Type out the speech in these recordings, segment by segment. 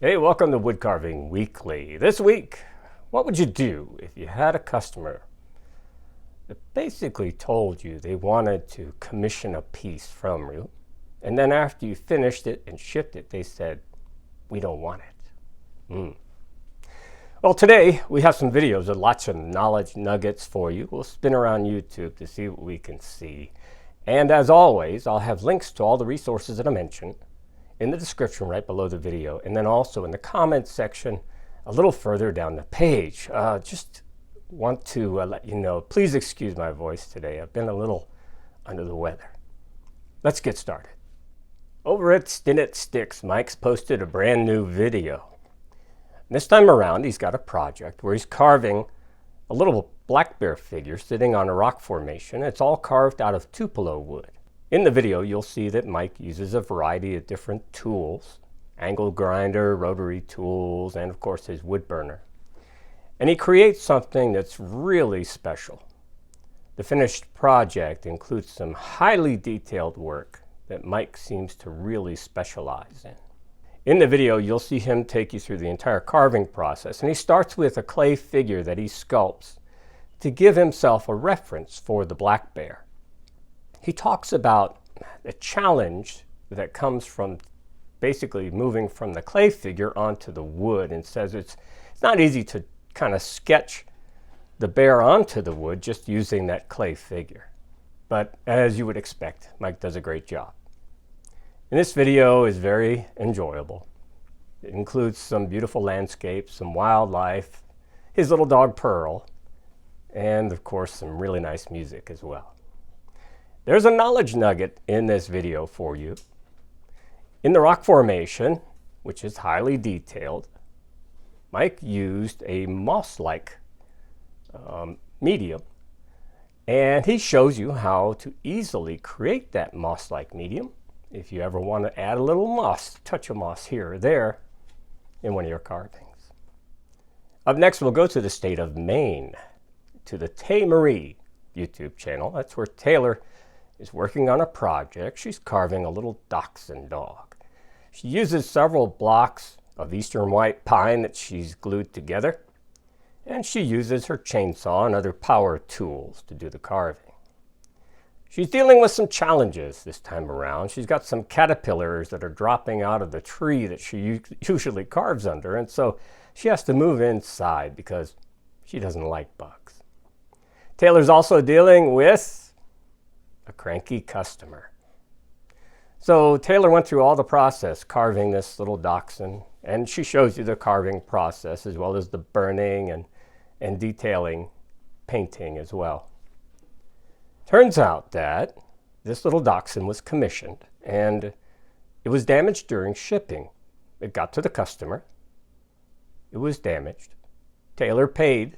Hey, welcome to WoodCarving Weekly. This week, what would you do if you had a customer that basically told you they wanted to commission a piece from you, and then after you finished it and shipped it, they said, we don't want it? Well, today we have some videos with lots of knowledge nuggets for you. We'll spin around YouTube to see what we can see. And as always, I'll have links to all the resources that I mentioned in the description right below the video, and then also in the comments section a little further down the page. Just want to let you know, please excuse my voice today. I've been a little under the weather. Let's get started. Over at Stinnett Sticks, Mike's posted a brand new video. This time around, he's got a project where he's carving a little black bear figure sitting on a rock formation. It's all carved out of tupelo wood. In the video, you'll see that Mike uses a variety of different tools, angle grinder, rotary tools, and of course his wood burner. And he creates something that's really special. The finished project includes some highly detailed work that Mike seems to really specialize in. In the video, you'll see him take you through the entire carving process, and he starts with a clay figure that he sculpts to give himself a reference for the black bear. He talks about the challenge that comes from basically moving from the clay figure onto the wood, and says it's not easy to kind of sketch the bear onto the wood just using that clay figure. But as you would expect, Mike does a great job. And this video is very enjoyable. It includes some beautiful landscapes, some wildlife, his little dog Pearl, and of course some really nice music as well. There's a knowledge nugget in this video for you. In the rock formation, which is highly detailed, Mike used a moss-like medium, and he shows you how to easily create that moss-like medium if you ever want to add a little moss, touch of moss here or there in one of your carvings. Up next, we'll go to the state of Maine, to the Tay Marie YouTube channel. That's where Taylor is working on a project. She's carving a little dachshund dog. She uses several blocks of eastern white pine that she's glued together, and she uses her chainsaw and other power tools to do the carving. She's dealing with some challenges this time around. She's got some caterpillars that are dropping out of the tree that she usually carves under, and so she has to move inside because she doesn't like bugs. Taylor's also dealing with a cranky customer. So Taylor went through all the process carving this little dachshund, and she shows you the carving process as well as the burning and detailing, painting as well. Turns out that this little dachshund was commissioned and it was damaged during shipping. It got to the customer. It was damaged. Taylor paid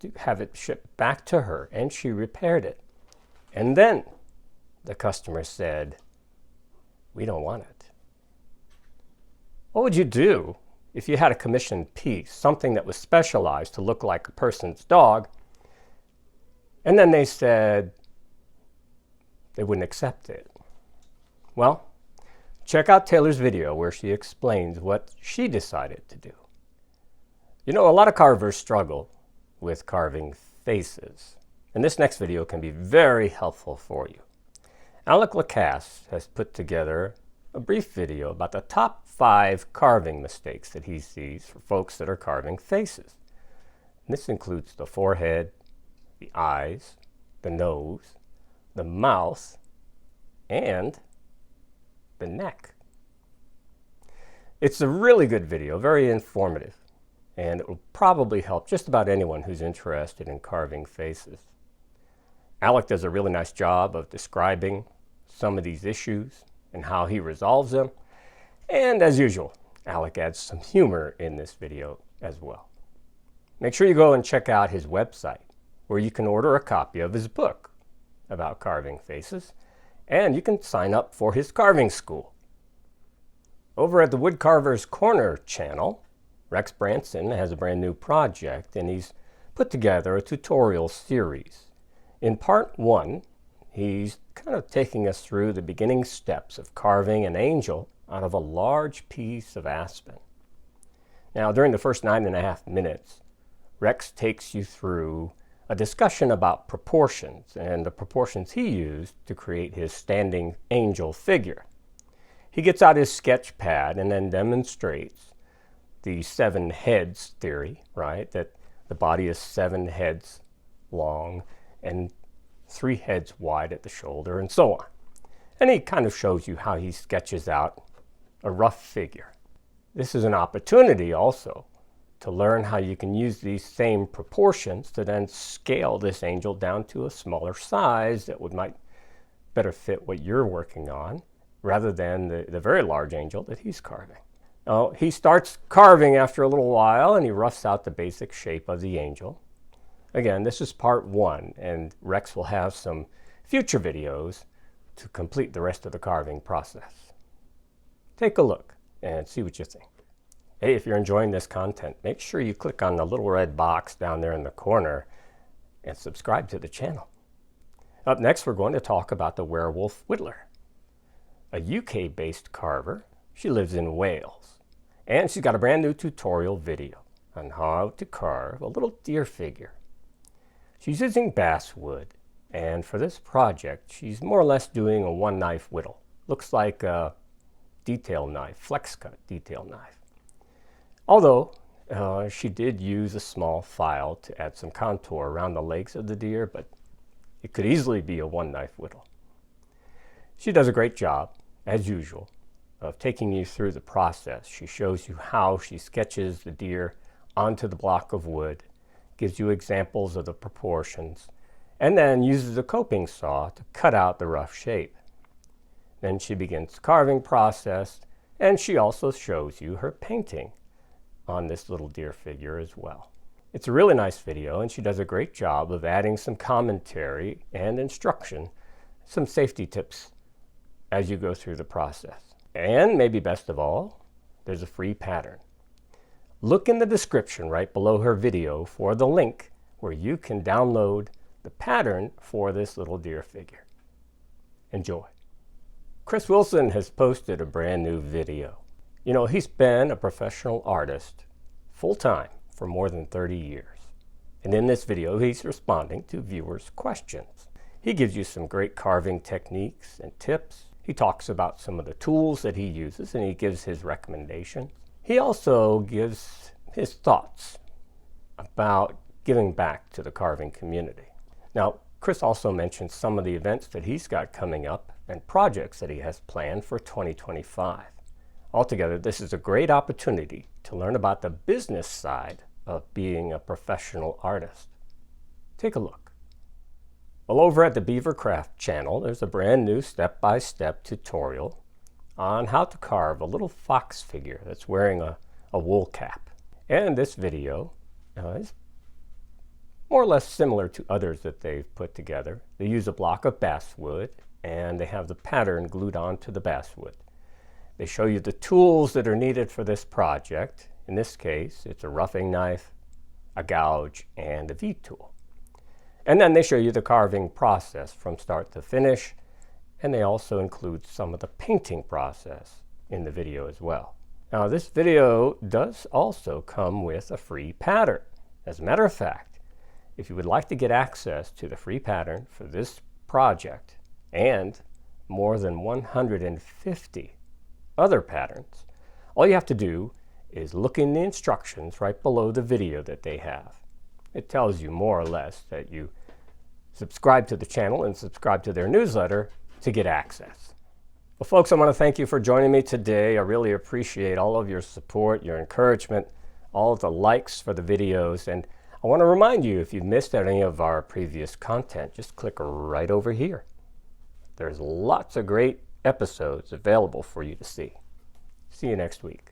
to have it shipped back to her, and she repaired it. And then the customer said, we don't want it. What would you do if you had a commissioned piece, something that was specialized to look like a person's dog, and then they said they wouldn't accept it? Well, check out Taylor's video where she explains what she decided to do. You know, a lot of carvers struggle with carving faces, and this next video can be very helpful for you. Alec LaCasse has put together a brief video about the top 5 carving mistakes that he sees for folks that are carving faces. And this includes the forehead, the eyes, the nose, the mouth, and the neck. It's a really good video, very informative, and it will probably help just about anyone who's interested in carving faces. Alec does a really nice job of describing some of these issues and how he resolves them. And as usual, Alec adds some humor in this video as well. Make sure you go and check out his website, where you can order a copy of his book about carving faces, and you can sign up for his carving school. Over at the Woodcarvers Corner channel, Rex Branson has a brand new project, and he's put together a tutorial series. In part 1, he's kind of taking us through the beginning steps of carving an angel out of a large piece of aspen. Now, during the first 9.5 minutes, Rex takes you through a discussion about proportions and the proportions he used to create his standing angel figure. He gets out his sketch pad and then demonstrates the 7 heads theory, right? That the body is 7 heads long and 3 heads wide at the shoulder and so on. And he kind of shows you how he sketches out a rough figure. This is an opportunity also to learn how you can use these same proportions to then scale this angel down to a smaller size that might better fit what you're working on rather than the very large angel that he's carving. Now, he starts carving after a little while and he roughs out the basic shape of the angel. Again, this is part 1, and Rex will have some future videos to complete the rest of the carving process. Take a look and see what you think. Hey, if you're enjoying this content, make sure you click on the little red box down there in the corner and subscribe to the channel. Up next, we're going to talk about the Werewolf Whittler, a UK-based carver. She lives in Wales, and she's got a brand new tutorial video on how to carve a little deer figure. She's using basswood, and for this project, she's more or less doing a 1-knife whittle. Looks like a detail knife, flex cut detail knife. Although she did use a small file to add some contour around the legs of the deer, but it could easily be a 1-knife whittle. She does a great job, as usual, of taking you through the process. She shows you how she sketches the deer onto the block of wood, gives you examples of the proportions, and then uses a coping saw to cut out the rough shape. Then she begins the carving process, and she also shows you her painting on this little deer figure as well. It's a really nice video, and she does a great job of adding some commentary and instruction, some safety tips as you go through the process. And maybe best of all, there's a free pattern. Look in the description right below her video for the link where you can download the pattern for this little deer figure. Enjoy. Chris Wilson has posted a brand new video. You know, he's been a professional artist full-time for more than 30 years. And in this video, he's responding to viewers' questions. He gives you some great carving techniques and tips. He talks about some of the tools that he uses, and he gives his recommendations. He also gives his thoughts about giving back to the carving community. Now, Chris also mentions some of the events that he's got coming up and projects that he has planned for 2025. Altogether, this is a great opportunity to learn about the business side of being a professional artist. Take a look. Well, over at the Beavercraft channel, there's a brand new step-by-step tutorial on how to carve a little fox figure that's wearing a wool cap. And this video is more or less similar to others that they've put together. They use a block of basswood, and they have the pattern glued onto the basswood. They show you the tools that are needed for this project. In this case, it's a roughing knife, a gouge, and a V-tool. And then they show you the carving process from start to finish, and they also include some of the painting process in the video as well. Now, this video does also come with a free pattern. As a matter of fact, if you would like to get access to the free pattern for this project and more than 150 other patterns, all you have to do is look in the instructions right below the video that they have. It tells you more or less that you subscribe to the channel and subscribe to their newsletter to get access. Well, folks, I want to thank you for joining me today. I really appreciate all of your support, your encouragement, all of the likes for the videos. And I want to remind you, if you've missed any of our previous content, just click right over here. There's lots of great episodes available for you to see. See you next week.